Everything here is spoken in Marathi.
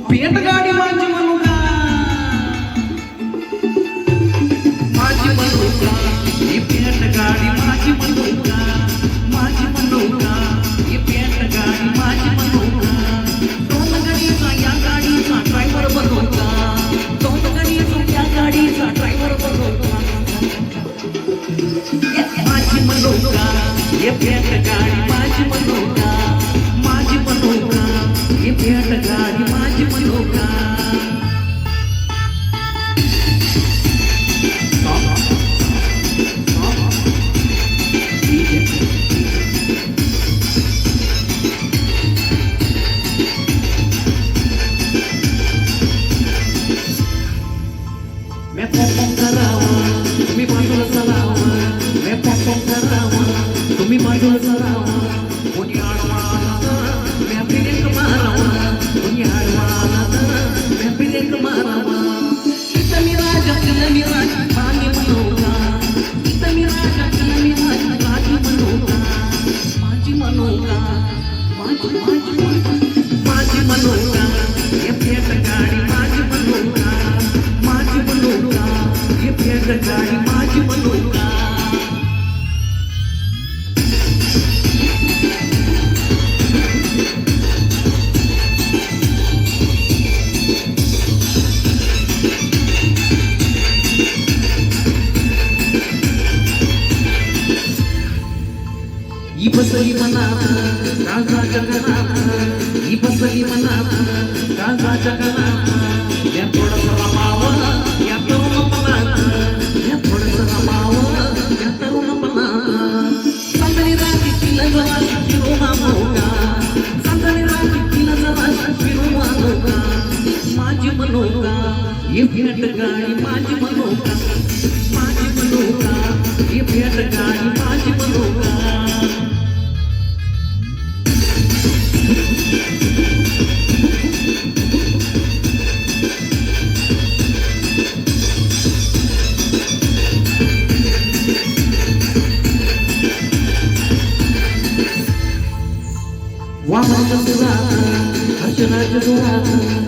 पेट गाडी माझी म्हणू का माझी म्हणू का ही पेट गाडी माझी म्हणू का माझी म्हणू का ही पेट गाडी माझी म्हणू का दोन गाडीचा या गाडीचा ड्रायव्हर बनू का दोन गाडीचा या गाडीचा ड्रायव्हर बनू का माझी म्हणू का ही पेट गाडी माझी म्हणू का माझी म्हणू का ही पेट गाडी माझी म्हणू का मैं पॉपॉप करावा तुम्ही बाजूला चलावा मैं पॉपॉप करावा तुम्ही बाजूला चलावा कोणी आडवाला मैं ब्रेक मारावा कोणी आडवाला मैं ब्रेक मारावा इथं मी राजा मी राजा राणी म्हणू का इथं मी राजा मी राजा राणी म्हणू का माझी म्हणू का माझी म्हणू का हे पेट गाडी माझी म्हणू का माझी म्हणू का हे पेट गाडी माझी म्हणू का ही बसली मनात राजा जगन्नाथ ही बसली मनात राजा जगन्नाथ या थोडंसं रमावं या तरुणपणात या थोडंसं रमावं या तरुणपणात चांदणी रात्री तिला जरा फिरू मानू का चांदणी रात्री तिला जरा फिरू मानू का माझी म्हणू का ही भेट गाडी माझी म्हणू का माझी म्हणू का ही भेट गाडी माझी म्हणू का वामन सुरात हर्षराज सुरात